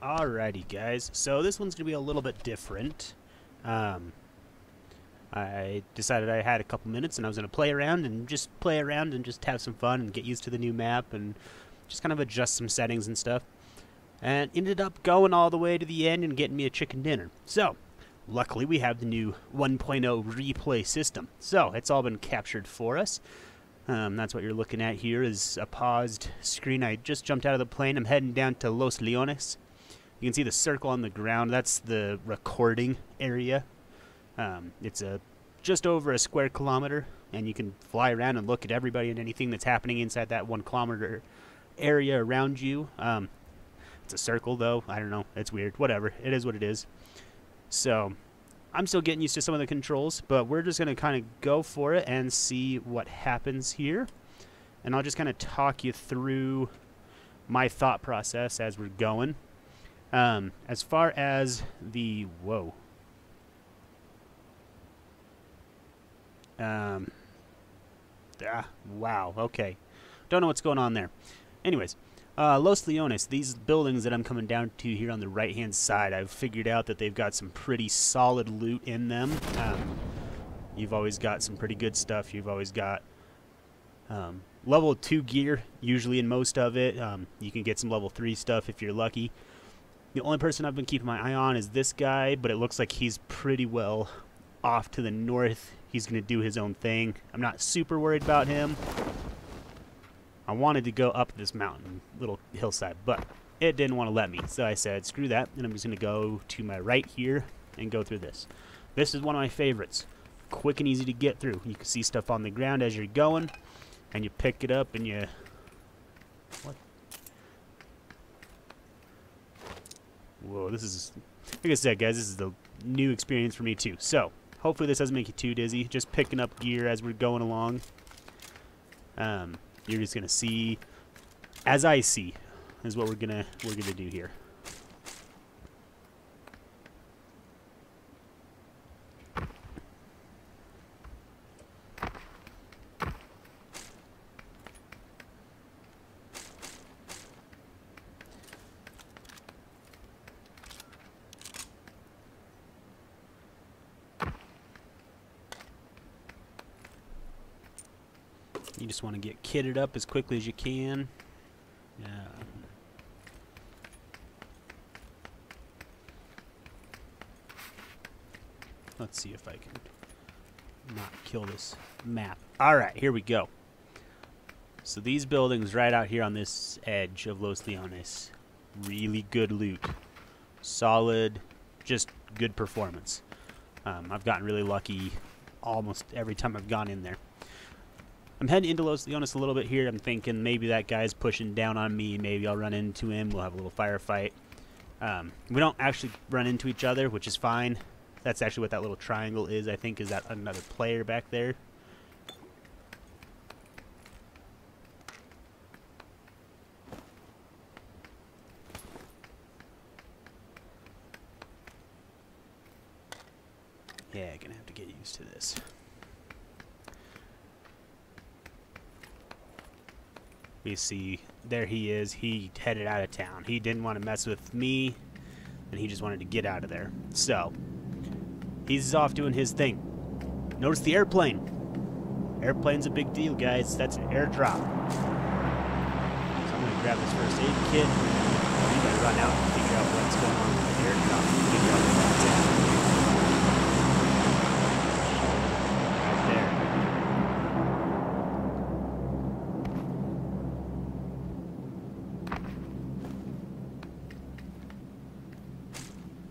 Alrighty, guys. So this one's gonna be a little bit different. I decided I had a couple minutes and I was gonna play around and just have some fun and get used to the new map and just kind of adjust some settings and stuff. And ended up going all the way to the end and getting me a chicken dinner. So, luckily we have the new 1.0 replay system. So, it's all been captured for us. That's what you're looking at here is a paused screen. I just jumped out of the plane. I'm heading down to Los Leones. You can see the circle on the ground. That's the recording area. It's just over a square kilometer, and you can fly around and look at everybody and anything that's happening inside that 1 kilometer area around you. It's a circle, though. I don't know. It's weird. Whatever. It is what it is. So, I'm still getting used to some of the controls, but we're just going to kind of go for it and see what happens here. And I'll just kind of talk you through my thought process as we're going. As far as the... Whoa. Wow. Okay. Don't know what's going on there. Anyways. Los Leones, these buildings that I'm coming down to here on the right-hand side, I've figured out that they've got some pretty solid loot in them. You've always got some pretty good stuff. You've always got level 2 gear, usually in most of it. You can get some level 3 stuff if you're lucky. The only person I've been keeping my eye on is this guy, but it looks like he's pretty well off to the north. He's going to do his own thing. I'm not super worried about him. I wanted to go up this mountain, little hillside, but it didn't want to let me. So I said, screw that, and I'm just going to go to my right here and go through this. This is one of my favorites. Quick and easy to get through. You can see stuff on the ground as you're going, and you pick it up and you... What? Whoa, this is... Like I said, guys, this is the new experience for me, too. So, hopefully this doesn't make you too dizzy. Just picking up gear as we're going along. You're just gonna see, as I see, is what we're gonna do here. You just want to get kitted up as quickly as you can. Let's see if I can not kill this map. Alright, here we go. So these buildings right out here on this edge of Los Leones. Really good loot. Solid, just good performance. I've gotten really lucky almost every time I've gone in there. I'm heading into Los Leones a little bit here. I'm thinking maybe that guy's pushing down on me. Maybe I'll run into him. We'll have a little firefight. We don't actually run into each other, which is fine. That's actually what that little triangle is, I think, is that another player back there. Yeah, gonna have to get used to this. You see, there he is. He headed out of town. He didn't want to mess with me, and he just wanted to get out of there. So, he's off doing his thing. Notice the airplane. Airplane's a big deal, guys. That's an airdrop. So I'm going to grab this first aid kit. You better run out and figure out what's going on with the airdrop. Figure out where that's at.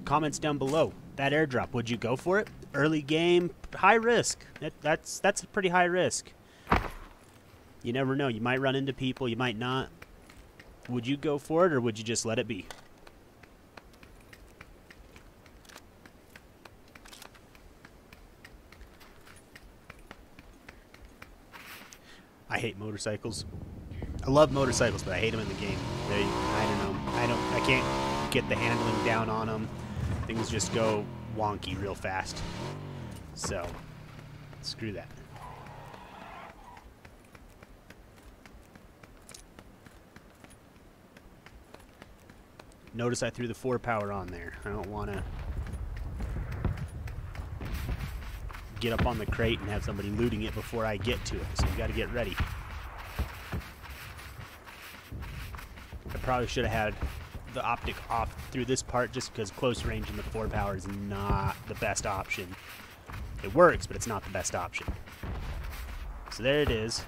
Comments down below. That airdrop, would you go for it? Early game, high risk. That's a pretty high risk. You never know. You might run into people. You might not. Would you go for it, or would you just let it be? I hate motorcycles. I love motorcycles, but I hate them in the game. I don't know. I can't get the handling down on them. Things just go wonky real fast. So, screw that. Notice I threw the 4 power on there. I don't want to get up on the crate and have somebody looting it before I get to it, so you got to get ready. I probably should have had the optic off through this part just because close range in the 4 power is not the best option. It works, but it's not the best option. So there it is.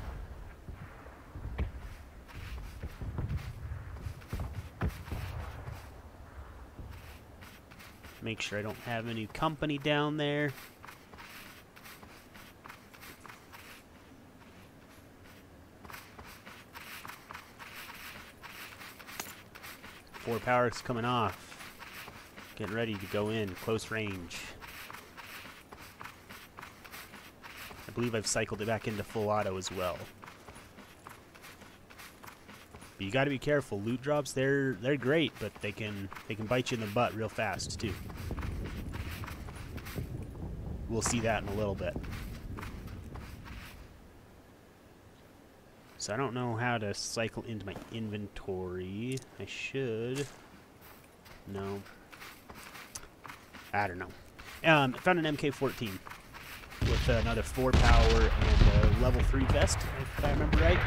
Make sure I don't have any company down there. Four power is coming off. Getting ready to go in, close range. I believe I've cycled it back into full auto as well. But you got to be careful. Loot drops, they're great, but they can bite you in the butt real fast too. We'll see that in a little bit. So I don't know how to cycle into my inventory. I should. No. I don't know. I found an MK14 with another 4 power and a level 3 vest, if I remember right.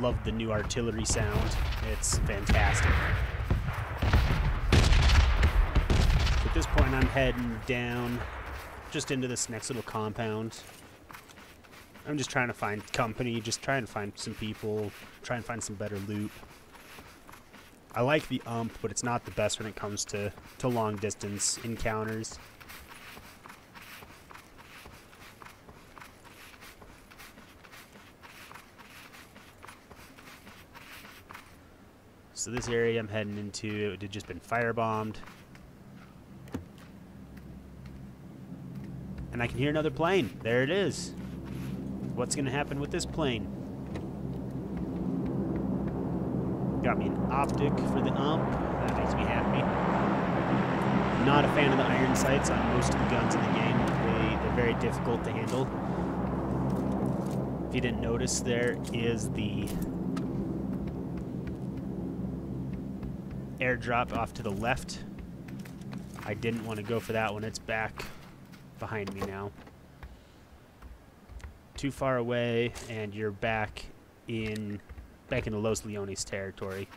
Love the new artillery sound. It's fantastic. At this point, I'm heading down just into this next little compound. I'm just trying to find company, just trying to find some people, try and find some better loot. I like the UMP, but it's not the best when it comes to long distance encounters. So this area I'm heading into, it had just been firebombed. And I can hear another plane. There it is. What's going to happen with this plane? Got me an optic for the UMP. That makes me happy. Not a fan of the iron sights on most of the guns in the game. They're very difficult to handle. If you didn't notice, there is the airdrop off to the left. I didn't want to go for that one. It's back behind me now. Too far away, and you're back in the Los Leones territory,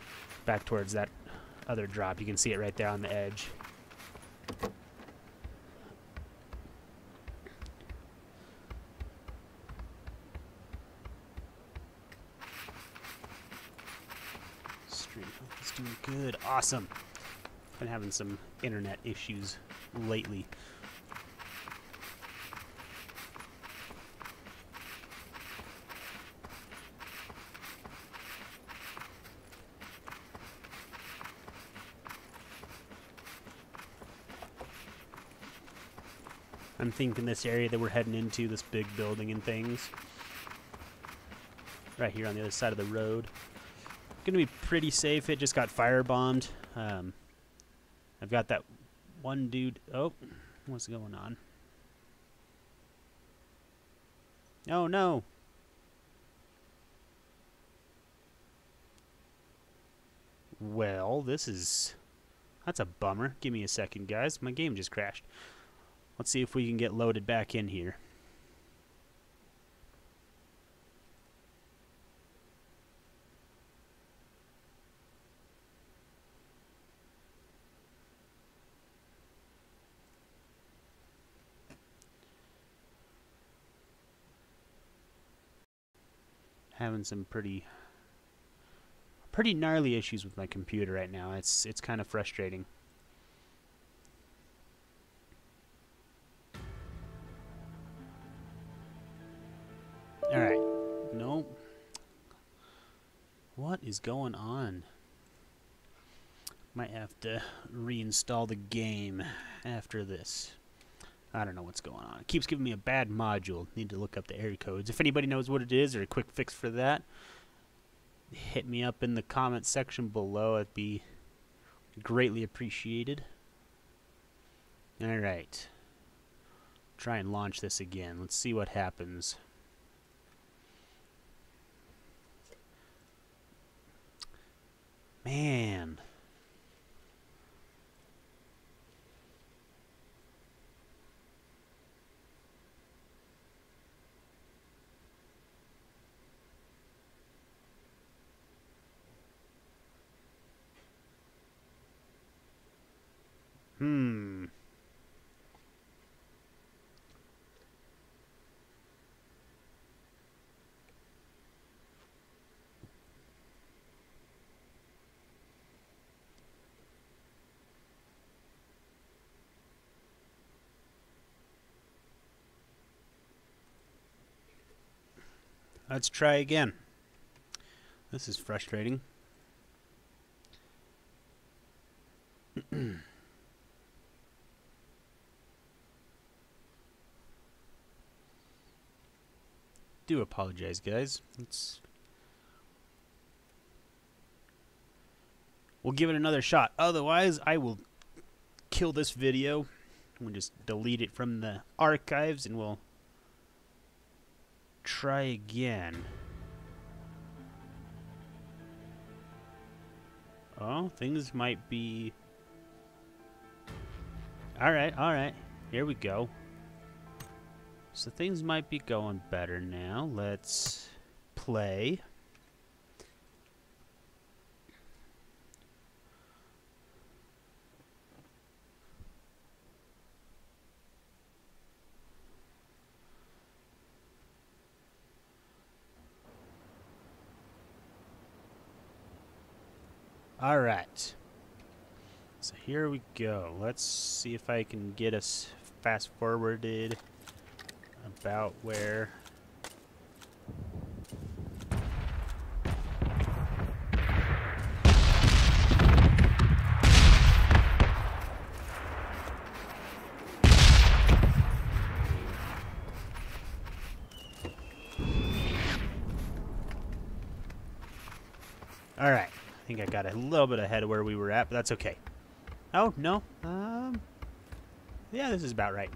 back towards that other drop. You can see it right there on the edge. It's doing good. Awesome. Been having some internet issues lately. I'm thinking this area that we're heading into, this big building and things, right here on the other side of the road. Gonna be pretty safe. It just got firebombed. I've got that one dude. Oh, what's going on? Oh no. Well, that's a bummer. Give me a second, guys. My game just crashed. Let's see if we can get loaded back in here. Having some pretty gnarly issues with my computer right now. It's kind of frustrating. All right. Nope. What is going on? Might have to reinstall the game after this. I don't know what's going on. It keeps giving me a bad module. Need to look up the area codes. If anybody knows what it is or a quick fix for that, hit me up in the comment section below. It'd be greatly appreciated. Alright. Try and launch this again. Let's see what happens. Man. Let's try again. This is frustrating. Do apologize, guys. We'll give it another shot. Otherwise, I will kill this video. We'll just delete it from the archives and we'll try again. Oh, things might be... Alright. Here we go. So things might be going better now. Let's play. Alright. So here we go. Let's see if I can get us fast forwarded about where... Alright. I think I got a little bit ahead of where we were at, but that's okay. Oh, no. Yeah, this is about right.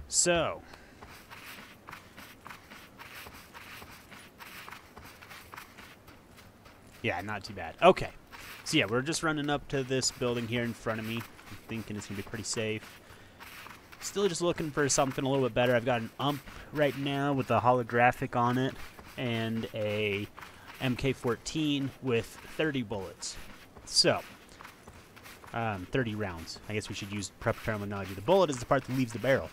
So... yeah, not too bad. Okay. So yeah, we're just running up to this building here in front of me. I'm thinking it's going to be pretty safe. Still just looking for something a little bit better. I've got an ump right now with a holographic on it and a MK14 with 30 bullets. So, 30 rounds. I guess we should use prep terminology. The bullet is the part that leaves the barrel.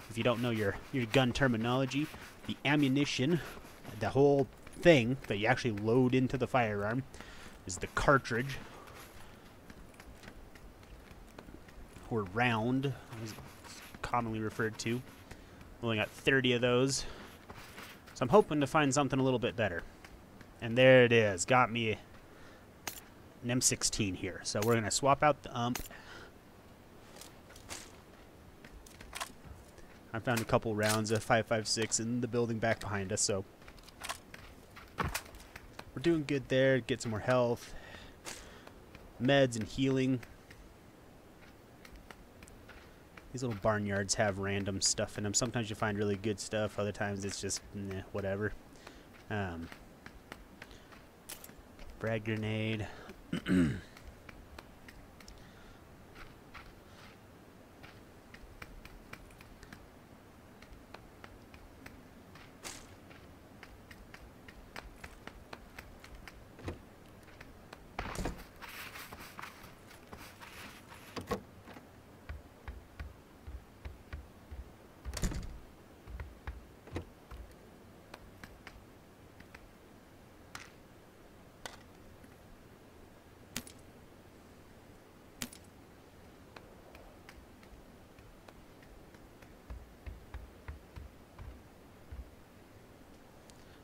If you don't know your gun terminology, the ammunition, the whole thing that you actually load into the firearm is the cartridge, or round, as it's commonly referred to. Only got 30 of those. So I'm hoping to find something a little bit better. And there it is. Got me an M16 here. So we're going to swap out the ump. I found a couple rounds of 5.56 in the building back behind us, so we're doing good there. Get some more health, meds, and healing. These little barnyards have random stuff in them. Sometimes you find really good stuff. Other times it's just whatever. Frag grenade.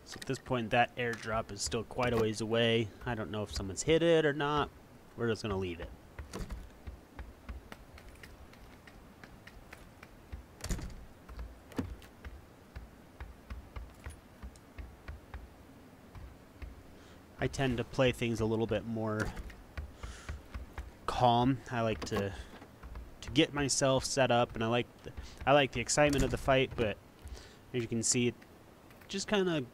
So at this point, that airdrop is still quite a ways away. I don't know if someone's hit it or not. We're just going to leave it. I tend to play things a little bit more calm. I like to get myself set up, and I like the excitement of the fight, but as you can see, it just kind of,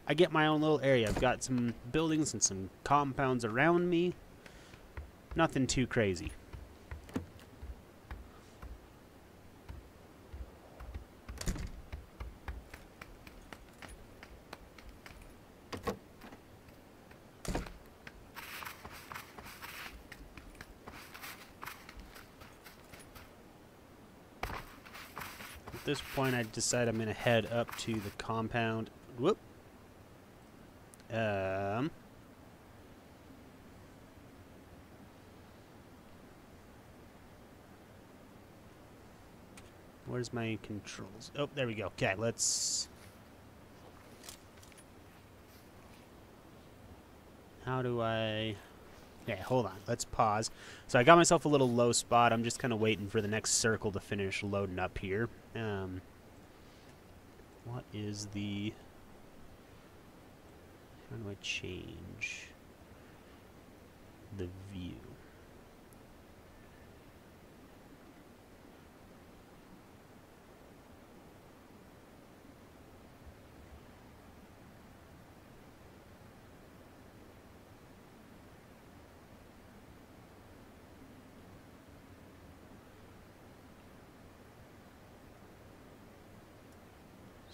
I get my own little area. I've got some buildings and some compounds around me. Nothing too crazy. At this point, I decide I'm going to head up to the compound. Whoop. Where's my controls? Oh, there we go. Okay, let's... How do I... Okay, hold on. Let's pause. So I got myself a little low spot. I'm just kind of waiting for the next circle to finish loading up here. What is the... How do I change the view?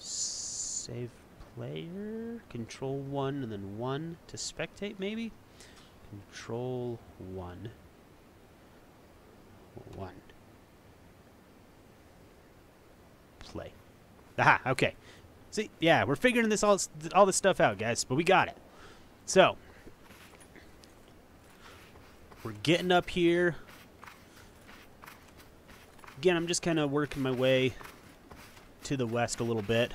Save player, control 1 and then 1 to spectate maybe? Control 1. 1. Play. Aha, okay. See, yeah, we're figuring this all this stuff out, guys, but we got it. So, we're getting up here. Again, I'm just kind of working my way to the west a little bit.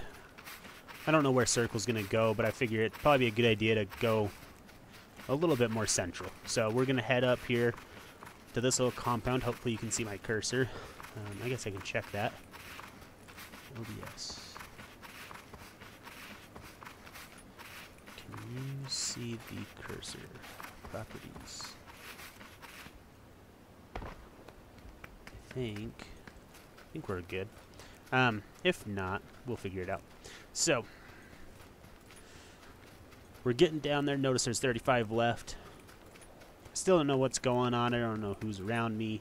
I don't know where Circle's going to go, but I figure it'd probably be a good idea to go a little bit more central. So we're going to head up here to this little compound. Hopefully you can see my cursor. I guess I can check that. OBS. Can you see the cursor? Properties. I think we're good. If not, we'll figure it out. So, we're getting down there. Notice there's 35 left. Still don't know what's going on. I don't know who's around me.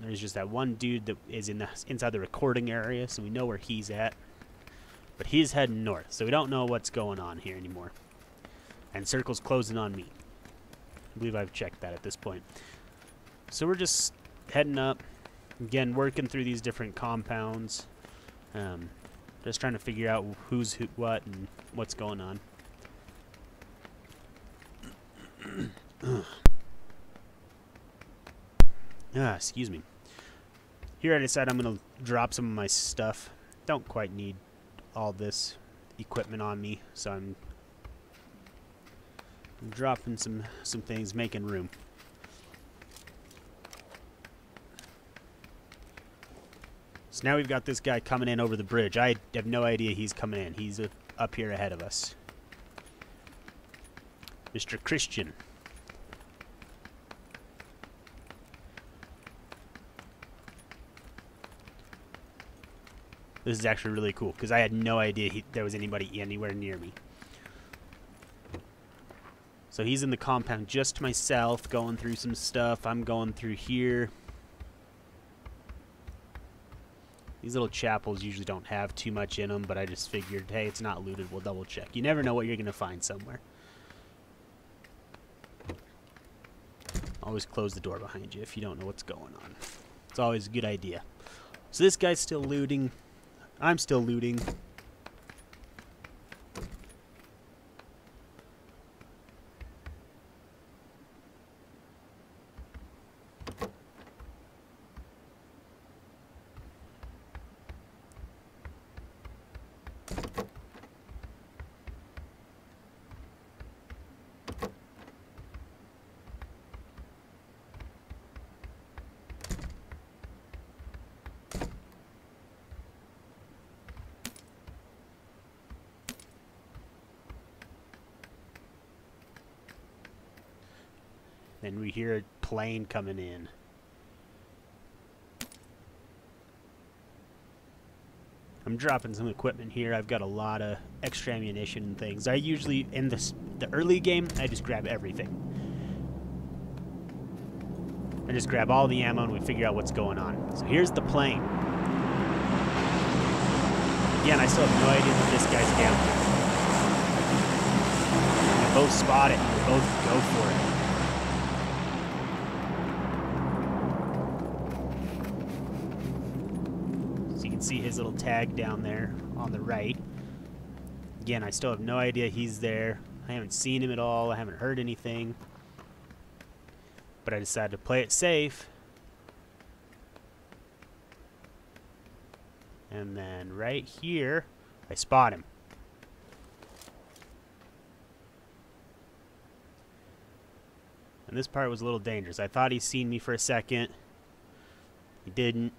There's just that one dude that is inside the recording area, so we know where he's at. But he's heading north, so we don't know what's going on here anymore. And Circle's closing on me. I believe I've checked that at this point. So we're just heading up. Again, working through these different compounds. Just trying to figure out who's who, what, and what's going on. Excuse me. Here I decided I'm going to drop some of my stuff. Don't quite need all this equipment on me, so I'm dropping some things, making room. So now we've got this guy coming in over the bridge. I have no idea he's coming in. He's up here ahead of us. Mr. Christian. This is actually really cool, because I had no idea there was anybody anywhere near me. So he's in the compound just to my south, going through some stuff. I'm going through here. These little chapels usually don't have too much in them, but I just figured, hey, it's not looted. We'll double check. You never know what you're going to find somewhere. Always close the door behind you if you don't know what's going on. It's always a good idea. So this guy's still looting. I'm still looting. and we hear a plane coming in. I'm dropping some equipment here. I've got a lot of extra ammunition and things. I usually, in the early game, I just grab everything. I just grab all the ammo and we figure out what's going on. So here's the plane. Again, I still have no idea what this guy's down to. We both spot it and we both go for it. See his little tag down there on the right. Again, I still have no idea he's there. I haven't seen him at all. I haven't heard anything. But I decided to play it safe. And then right here, I spot him. And this part was a little dangerous. I thought he'd seen me for a second. He didn't.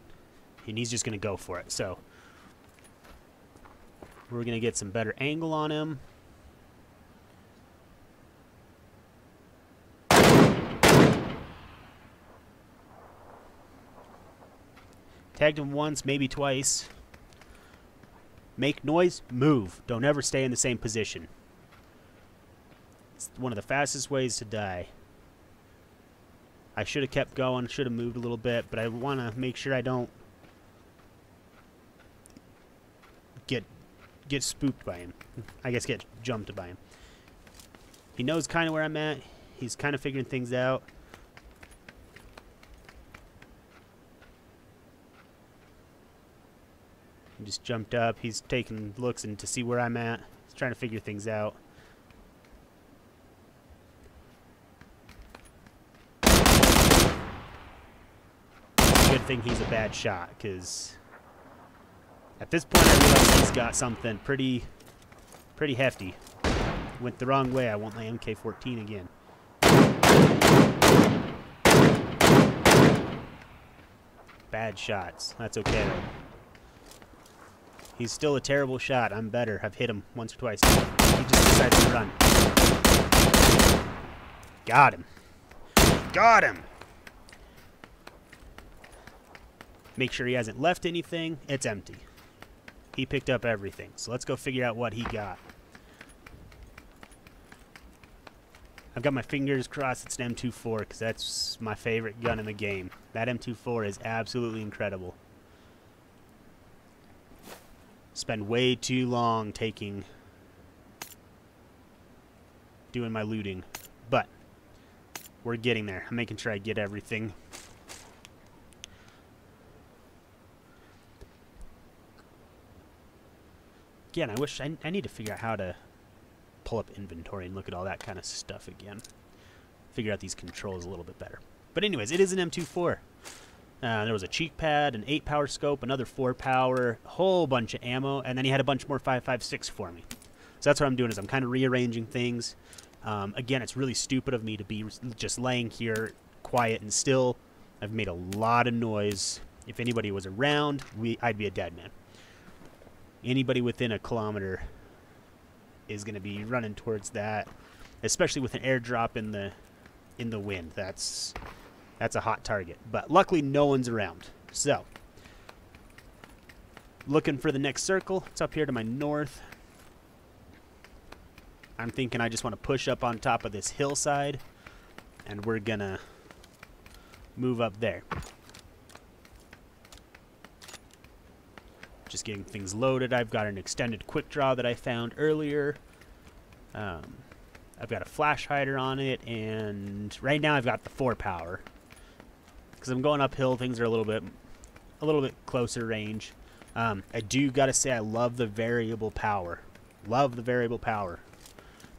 And he's just going to go for it. So we're going to get some better angle on him. Tagged him once, maybe twice. Make noise, move. Don't ever stay in the same position. It's one of the fastest ways to die. I should have kept going, should have moved a little bit, but I want to make sure I don't get spooked by him. I guess get jumped by him. He knows kind of where I'm at. He's kind of figuring things out. He just jumped up. He's taking looks and to see where I'm at. He's trying to figure things out. Good thing he's a bad shot, because at this point, I realize he's got something pretty hefty. Went the wrong way. I want my MK14 again. Bad shots. That's okay, though. He's still a terrible shot. I'm better. I've hit him once or twice. He just decides to run. Got him. Got him! Make sure he hasn't left anything. It's empty. He picked up everything. So let's go figure out what he got. I've got my fingers crossed it's an M24 because that's my favorite gun in the game. That M24 is absolutely incredible. Spend way too long doing my looting. But we're getting there. I'm making sure I get everything. Again, I need to figure out how to pull up inventory and look at all that kind of stuff again. Figure out these controls a little bit better. But anyways, it is an M24. There was a cheek pad, an 8-power scope, another 4-power, a whole bunch of ammo, and then he had a bunch more 5.56 for me. So that's what I'm doing, is I'm kind of rearranging things. Again, it's really stupid of me to be just laying here quiet and still. I've made a lot of noise. If anybody was around, I'd be a dead man. Anybody within a kilometer is going to be running towards that, especially with an airdrop in the wind. That's a hot target. But luckily, no one's around. So, looking for the next circle. It's up here to my north. I'm thinking I just want to push up on top of this hillside, and we're going to move up there. Just getting things loaded. I've got an extended quick draw that I found earlier. I've got a flash hider on it, and right now I've got the 4-power. Because I'm going uphill, things are a little bit closer range. I do gotta say I love the variable power. Love the variable power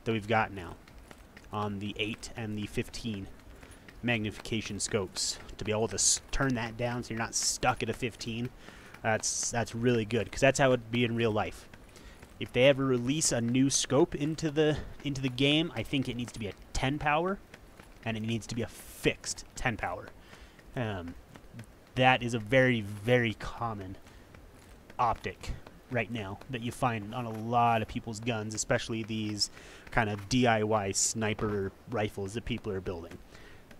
that we've got now on the 8 and the 15 magnification scopes. To be able to turn that down so you're not stuck at a 15. That's really good, because that's how it would be in real life. If they ever release a new scope into the game, I think it needs to be a 10-power, and it needs to be a fixed 10-power. That is a very, very common optic right now that you find on a lot of people's guns, especially these kind of DIY sniper rifles that people are building.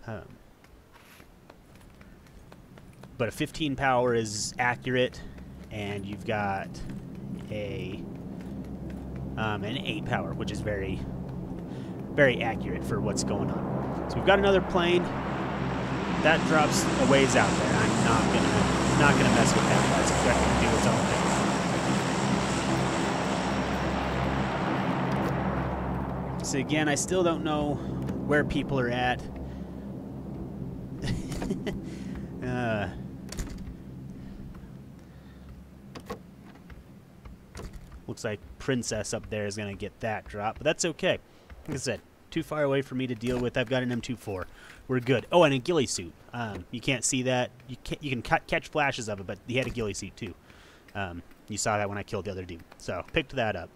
But a 15 power is accurate, and you've got an 8 power, which is very, very accurate for what's going on. So we've got another plane that drops a ways out there. I'm not gonna mess with that. That's expected to do its own thing. So again, I still don't know where people are at. Looks like Princess up there is going to get that drop, but that's okay. Like I said, too far away for me to deal with. I've got an M24. We're good. Oh, and a ghillie suit. You can't see that. You can catch flashes of it, but he had a ghillie suit too. You saw that when I killed the other dude. So picked that up.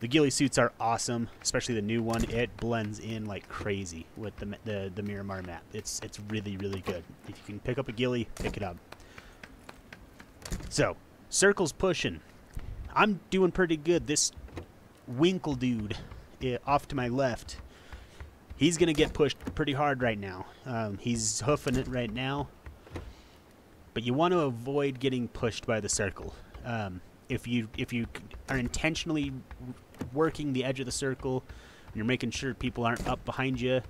The ghillie suits are awesome, especially the new one. It blends in like crazy with the Miramar map. It's really, really good. If you can pick up a ghillie, pick it up. So, circle's pushing. I'm doing pretty good. This Winkle dude off to my left, he's going to get pushed pretty hard right now. He's hoofing it right now. But you want to avoid getting pushed by the circle. If you are intentionally working the edge of the circle, and you're making sure people aren't up behind you,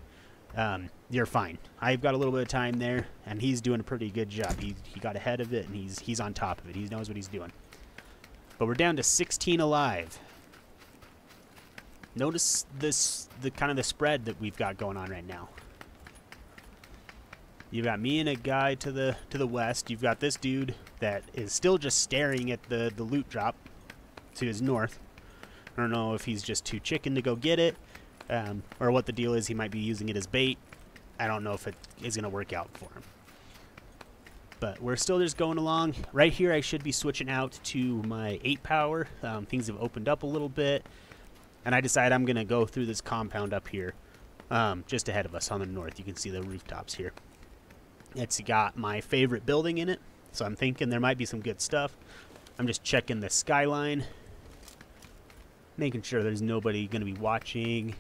you're fine. I've got a little bit of time there, and he's doing a pretty good job. He got ahead of it, and he's on top of it. He knows what he's doing. But we're down to 16 alive. Notice the kind of the spread that we've got going on right now. You've got me and a guy to the west. You've got this dude that is still just staring at the loot drop to his north. I don't know if he's just too chicken to go get it, or what the deal is. He might be using it as bait. I don't know if it is going to work out for him. But we're still just going along. Right here, I should be switching out to my 8 power. Things have opened up a little bit. And I decide I'm going to go through this compound up here, just ahead of us on the north. You can see the rooftops here. It's got my favorite building in it, so I'm thinking there might be some good stuff. I'm just checking the skyline, making sure there's nobody going to be watching.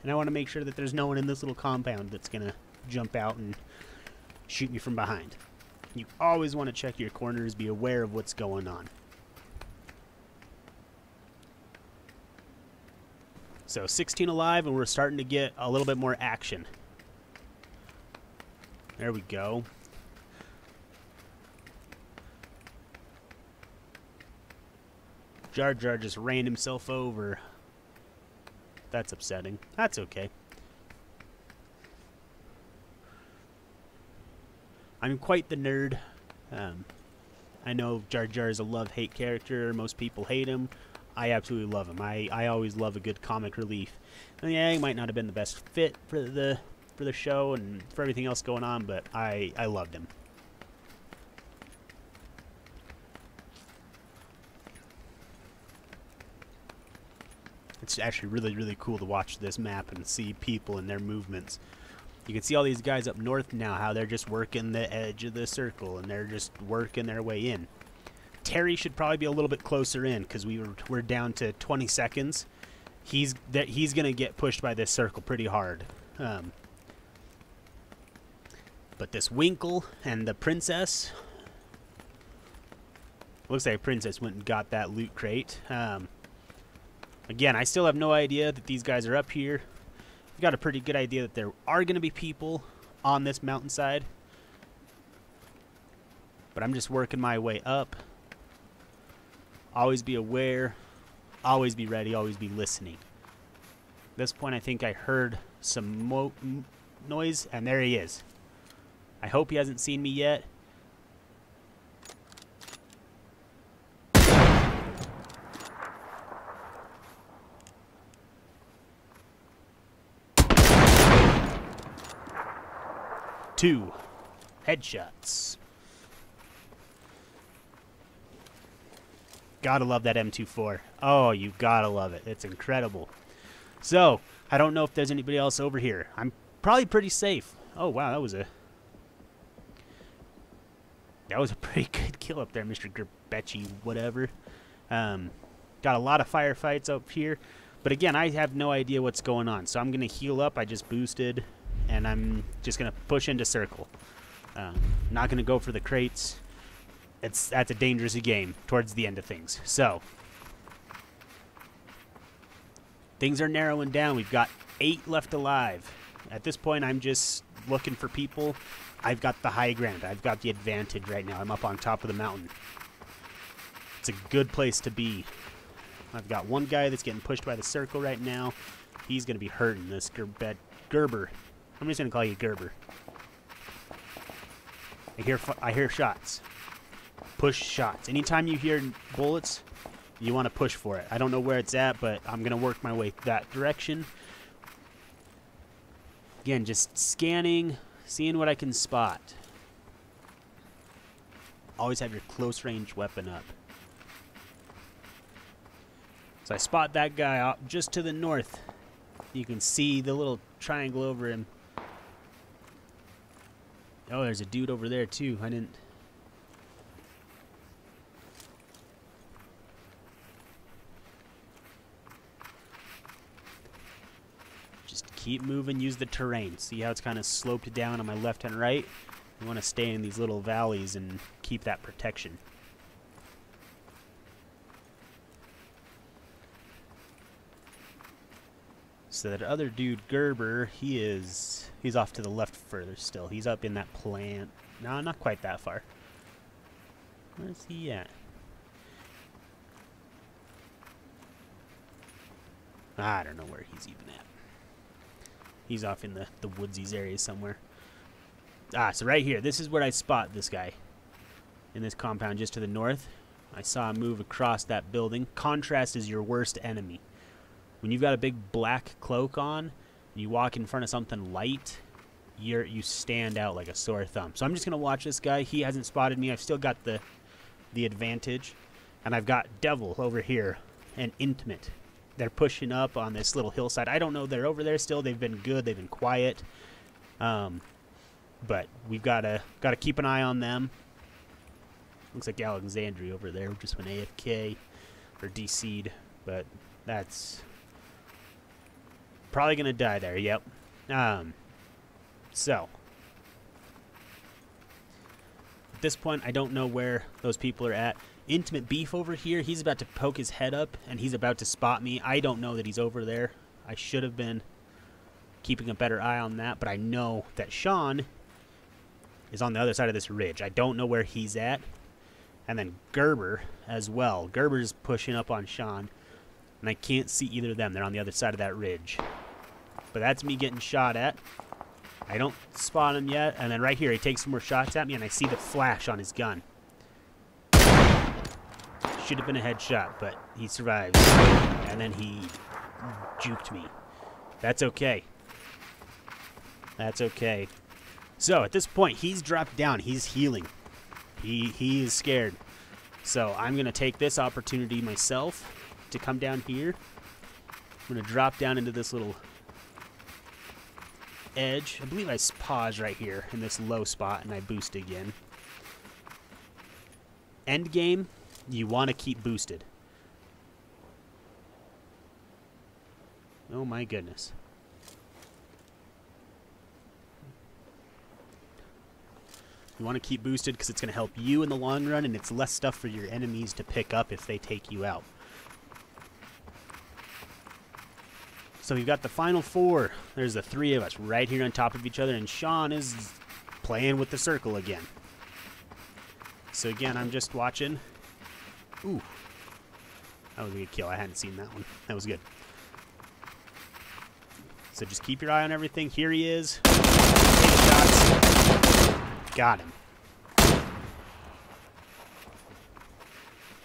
And I want to make sure that there's no one in this little compound that's going to jump out and shoot me from behind. You always want to check your corners, be aware of what's going on. So 16 alive, and we're starting to get a little bit more action. There we go. Jar Jar just ran himself over. That's upsetting. That's okay. I'm quite the nerd. I know Jar Jar is a love-hate character. Most people hate him. I absolutely love him. I always love a good comic relief. And yeah, he might not have been the best fit for the show and for everything else going on, but I loved him. It's actually really, really cool to watch this map and see people and their movements. You can see all these guys up north now, how they're just working the edge of the circle, and they're just working their way in. Terry should probably be a little bit closer in, because we're down to 20 seconds. He's going to get pushed by this circle pretty hard. But this Winkle and the Princess... Looks like Princess went and got that loot crate. Again, I still have no idea that these guys are up here. I've got a pretty good idea that there are going to be people on this mountainside. But I'm just working my way up. Always be aware. Always be ready. Always be listening. At this point, I think I heard some noise, and there he is. I hope he hasn't seen me yet. Two headshots. Gotta love that M24. Oh, you gotta love it. It's incredible. So, I don't know if there's anybody else over here. I'm probably pretty safe. Oh, wow, that was a pretty good kill up there, Mr. Gerbechi, whatever. Got a lot of firefights up here. But again, I have no idea what's going on. So I'm going to heal up. I just boosted. and I'm just going to push into circle. Not going to go for the crates. That's a dangerous game towards the end of things. So, things are narrowing down. We've got 8 left alive. At this point, I'm just looking for people. I've got the high ground. I've got the advantage right now. I'm up on top of the mountain. It's a good place to be. I've got one guy that's getting pushed by the circle right now. He's going to be hurting this Gerber. I'm just going to call you Gerber. I hear shots. Push shots. Anytime you hear bullets, you want to push for it. I don't know where it's at, but I'm going to work my way that direction. Again, just scanning, seeing what I can spot. Always have your close range weapon up. So I spot that guy up just to the north. You can see the little triangle over him. Oh, there's a dude over there too. I didn't... Just keep moving, use the terrain. See how it's kind of sloped down on my left and right? You want to stay in these little valleys and keep that protection. So that other dude, Gerber, he's off to the left further still. He's up in that plant. No, not quite that far. Where's he at? I don't know where he's even at. He's off in the woodsies area somewhere. So right here, this is where I spot this guy. In this compound just to the north. I saw him move across that building. Contrast is your worst enemy. When you've got a big black cloak on, and you walk in front of something light, you stand out like a sore thumb. So I'm just gonna watch this guy. He hasn't spotted me. I've still got the advantage, and I've got Devil over here and Intimate. They're pushing up on this little hillside. I don't know they're over there still. They've been good. They've been quiet, but we've gotta keep an eye on them. Looks like Alexandria over there just went AFK or DC'd, but that's probably gonna die there. Yep. So at this point, I don't know where those people are at. Intimate Beef over here, he's about to poke his head up and he's about to spot me. I don't know that he's over there. I should have been keeping a better eye on that, but I know that Sean is on the other side of this ridge. I don't know where he's at. And then Gerber as well. Gerber's pushing up on Sean, and I can't see either of them. They're on the other side of that ridge. But that's me getting shot at. I don't spot him yet, and then right here he takes some more shots at me, and I see the flash on his gun. Should have been a headshot, but he survives. And then he juked me. That's okay. That's okay. So at this point, he's dropped down. He's healing. He is scared. So I'm going to take this opportunity myself to come down here. I'm going to drop down into this little edge. I believe I pause right here in this low spot and I boost again. End game, you want to keep boosted. Oh my goodness. You want to keep boosted because it's going to help you in the long run, and it's less stuff for your enemies to pick up if they take you out. So we've got the final 4. There's the 3 of us right here on top of each other, and Sean is playing with the circle again. So again, I'm just watching. Ooh. That was a good kill. I hadn't seen that one. That was good. So just keep your eye on everything. Here he is. Take shots. Got him.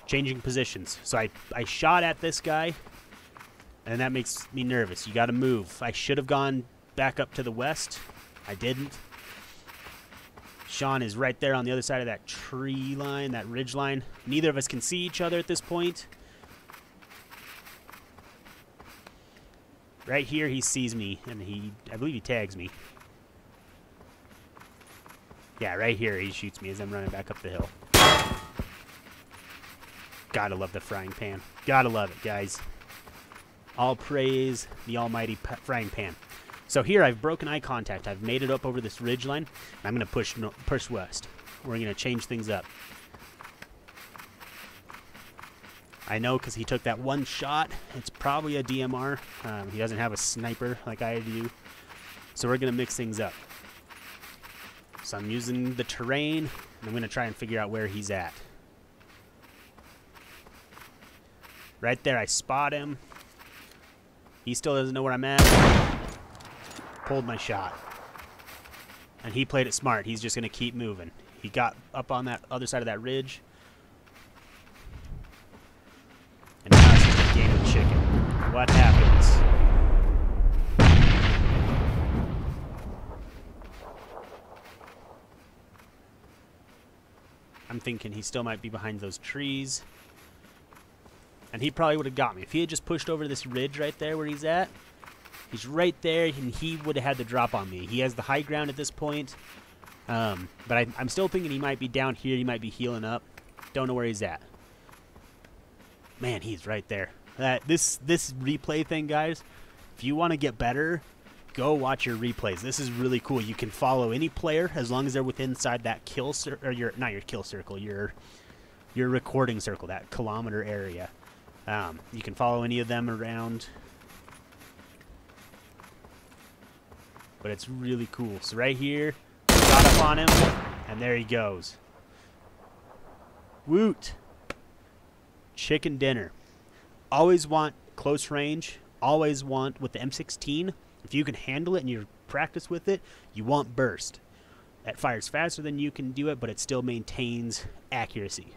Changing positions. So I shot at this guy, and that makes me nervous. You got to move. I should have gone back up to the west. I didn't. Sean is right there on the other side of that tree line, that ridge line. Neither of us can see each other at this point. Right here, he sees me, and I believe he tags me. Yeah, right here he shoots me as I'm running back up the hill. Gotta love the frying pan. Gotta love it, guys. All praise the almighty frying pan. So here I've broken eye contact. I've made it up over this ridge line. I'm going to push west. We're going to change things up. I know because he took that one shot. It's probably a DMR. He doesn't have a sniper like I do. So we're going to mix things up. So I'm using the terrain, and I'm going to try and figure out where he's at. Right there, I spot him. He still doesn't know where I'm at. Pulled my shot. And he played it smart. He's just going to keep moving. He got up on that other side of that ridge. And now it's just a game of chicken. What happens? I'm thinking he still might be behind those trees. And he probably would have got me. If he had just pushed over this ridge right there where he's at, he's right there, and he would have had the drop on me. He has the high ground at this point. But I'm still thinking he might be down here. He might be healing up. Don't know where he's at. Man, he's right there. This replay thing, guys, if you want to get better, go watch your replays. This is really cool. You can follow any player as long as they're within inside that kill circle, or not your kill circle, your recording circle, that kilometer area. You can follow any of them around. But it's really cool. So right here, got up on him, and there he goes. Woot! Chicken dinner. Always want close range. Always want with the M16. If you can handle it and you practice with it, you want burst. That fires faster than you can do it, but it still maintains accuracy.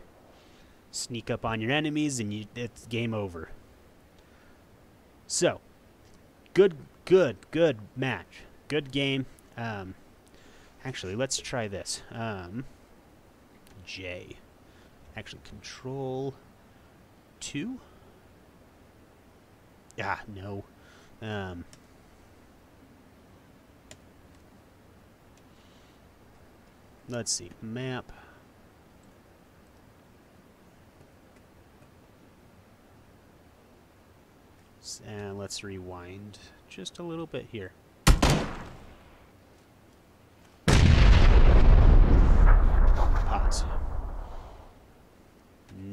Sneak up on your enemies, and it's game over. So, good match. Good game. Actually, let's try this. J. Actually, Control 2? Ah, no. Let's see. Map. And let's rewind just a little bit here. Pause.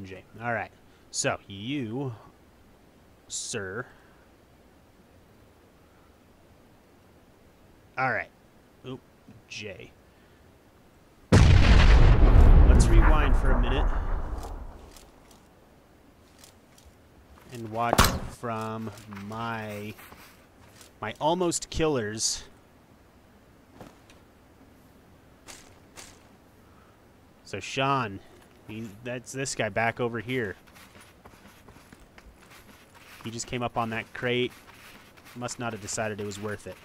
J. All right. So you, sir. All right. Oop. J. Let's rewind for a minute and watch from my almost killers. So Sean, that's this guy back over here. He just came up on that crate. Must not have decided it was worth it.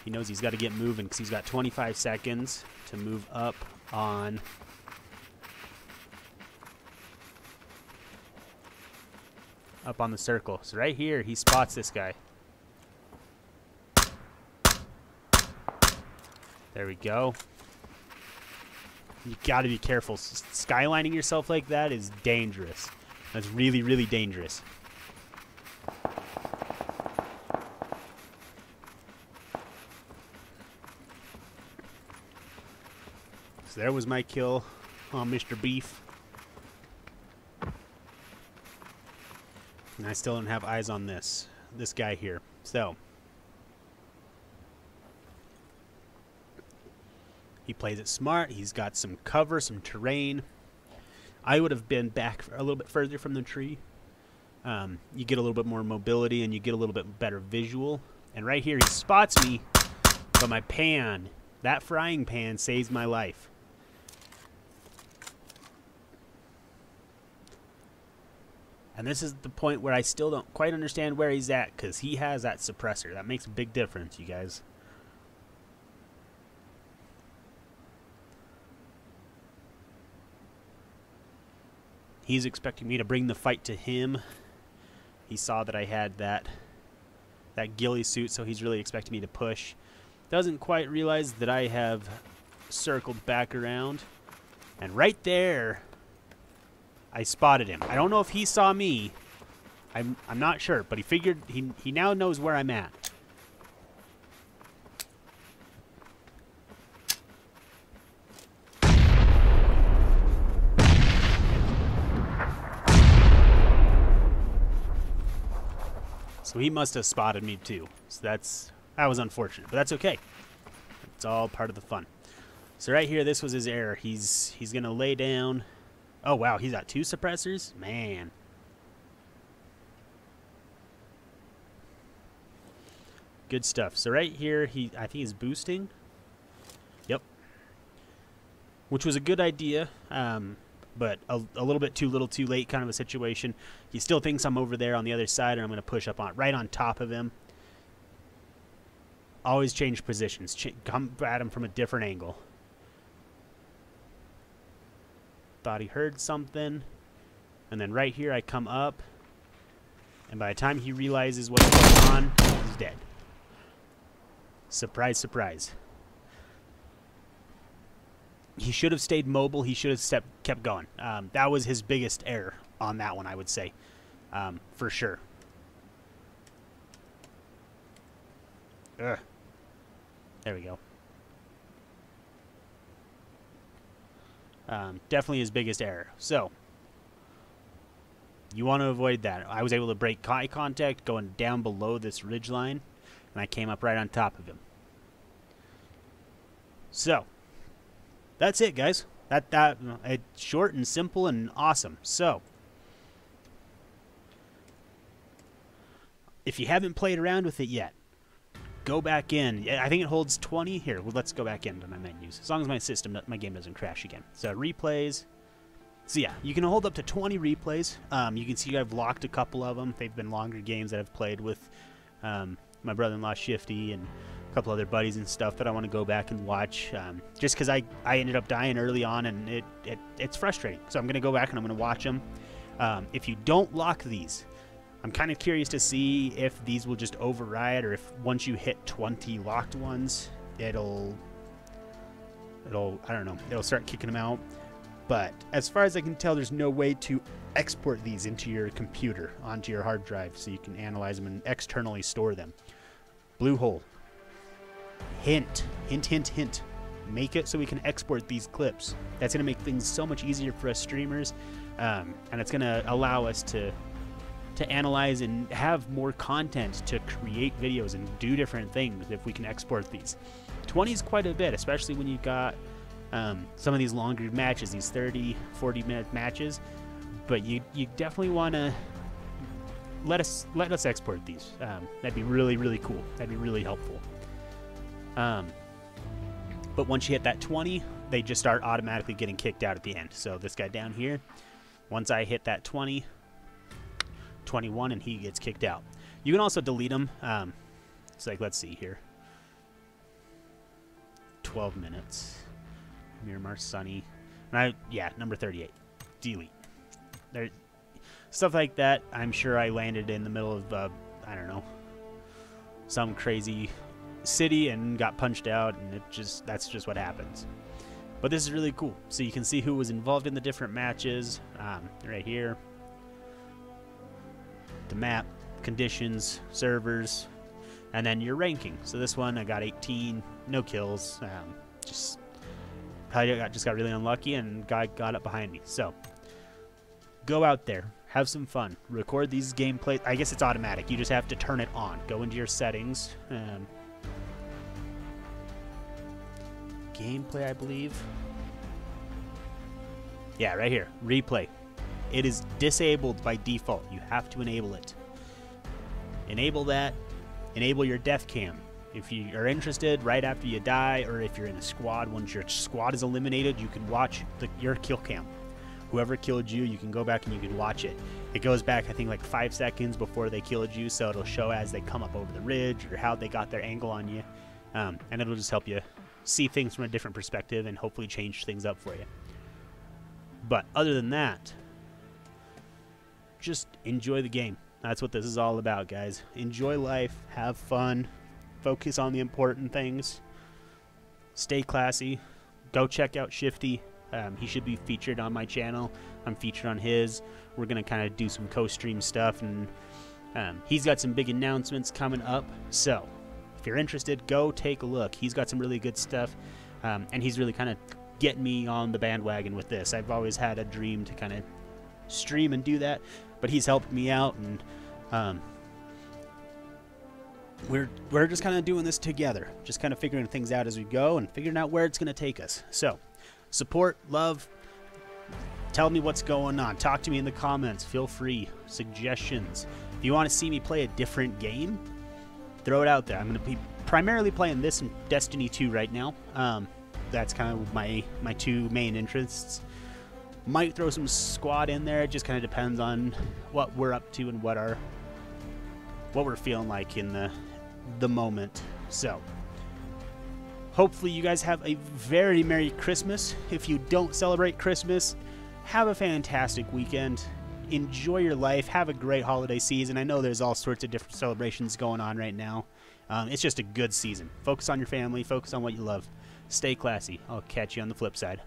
He knows he's got to get moving because he's got 25 seconds to move up on the circle. So right here, he spots this guy. There we go. You got to be careful. Skylining yourself like that is dangerous. That's really, really dangerous. So there was my kill on Mr. Beef. And I still don't have eyes on this guy here. So he plays it smart. He's got some cover, some terrain. I would have been back a little bit further from the tree. You get a little bit more mobility and you get a little bit better visual. And right here he spots me, but my pan, that frying pan saves my life. And this is the point where I still don't quite understand where he's at, because he has that suppressor. That makes a big difference, you guys. He's expecting me to bring the fight to him. He saw that I had that ghillie suit, so he's really expecting me to push. Doesn't quite realize that I have circled back around. And right there, I spotted him. I don't know if he saw me. I'm not sure, but he figured he now knows where I'm at. So he must have spotted me too. So that was unfortunate, but that's okay. It's all part of the fun. So right here, this was his error. He's gonna lay down. Oh wow, he's got 2 suppressors? Man. Good stuff. So right here, I think he's boosting. Yep. Which was a good idea, but a little bit too little too late kind of a situation. He still thinks I'm over there on the other side, and I'm going to push up right on top of him. Always change positions. Come at him from a different angle. Thought he heard something. And then right here I come up. And by the time he realizes what's going on, he's dead. Surprise, surprise. He should have stayed mobile. He should have kept going. That was his biggest error on that one, I would say. For sure. Ugh. There we go. Definitely his biggest error. So, you want to avoid that. I was able to break eye contact going down below this ridge line, and I came up right on top of him. So, that's it, guys. It's short and simple and awesome. So, if you haven't played around with it yet, go back in. I think it holds 20. Here, well, let's go back into my menus. As long as my game doesn't crash again. So replays. So yeah, you can hold up to 20 replays. You can see I've locked a couple of them. They've been longer games that I've played with my brother-in-law Shifty and a couple other buddies and stuff that I want to go back and watch. Just because I ended up dying early on, and it's frustrating. So I'm going to go back and I'm going to watch them. If you don't lock these, I'm kind of curious to see if these will just override, or if once you hit 20 locked ones, it'll I don't know, it'll start kicking them out. But as far as I can tell, there's no way to export these into your computer, onto your hard drive, so you can analyze them and externally store them. Bluehole. Hint, hint, hint, hint. Make it so we can export these clips. That's going to make things so much easier for us streamers, and it's going to allow us to analyze and have more content to create videos and do different things if we can export these. 20 is quite a bit, especially when you've got some of these longer matches, these 30, 40-minute matches. But you definitely want to let us export these. That'd be really, really cool. That'd be really helpful. But once you hit that 20, they just start automatically getting kicked out at the end. So this guy down here, once I hit that 20, 21, and he gets kicked out. You can also delete them. It's like, let's see here. 12 minutes. Miramar Sunny. Yeah, number 38. Delete. There, stuff like that. I'm sure I landed in the middle of, I don't know, some crazy city and got punched out, and that's just what happens. But this is really cool. So you can see who was involved in the different matches. Right here. The map, conditions, servers, and then your ranking. So this one I got 18, no kills. Just got really unlucky, and guy got up behind me. So go out there, have some fun, record these gameplays. I guess it's automatic. You just have to turn it on. Go into your settings. Gameplay, I believe. Yeah, right here. Replay. It is disabled by default. You have to enable it. Enable that. Enable your death cam. If you are interested, right after you die, or if you're in a squad, once your squad is eliminated, you can watch your kill cam. Whoever killed you, you can go back and you can watch it. It goes back, I think, like 5 seconds before they killed you, so it'll show as they come up over the ridge or how they got their angle on you. And it'll just help you see things from a different perspective and hopefully change things up for you. But other than that, just enjoy the game. That's what this is all about, guys. Enjoy life, have fun, focus on the important things, stay classy, go check out Shifty, He should be featured on my channel. I'm featured on his. We're going to kind of do some co-stream stuff, and he's got some big announcements coming up. So if you're interested, go take a look. He's got some really good stuff, and he's really kind of getting me on the bandwagon with this. I've always had a dream to kind of stream and do that, but he's helped me out, and we're just kind of doing this together, just kind of figuring things out as we go and figuring out where it's going to take us. So support, love, tell me what's going on, talk to me in the comments, feel free, suggestions. If you want to see me play a different game, throw it out there. I'm going to be primarily playing this and Destiny 2 right now. That's kind of my two main interests. Might throw some squad in there. It just kind of depends on what we're up to and what we're feeling like in the moment. So hopefully you guys have a very Merry Christmas. If you don't celebrate Christmas, have a fantastic weekend. Enjoy your life. Have a great holiday season. I know there's all sorts of different celebrations going on right now. It's just a good season. Focus on your family. Focus on what you love. Stay classy. I'll catch you on the flip side.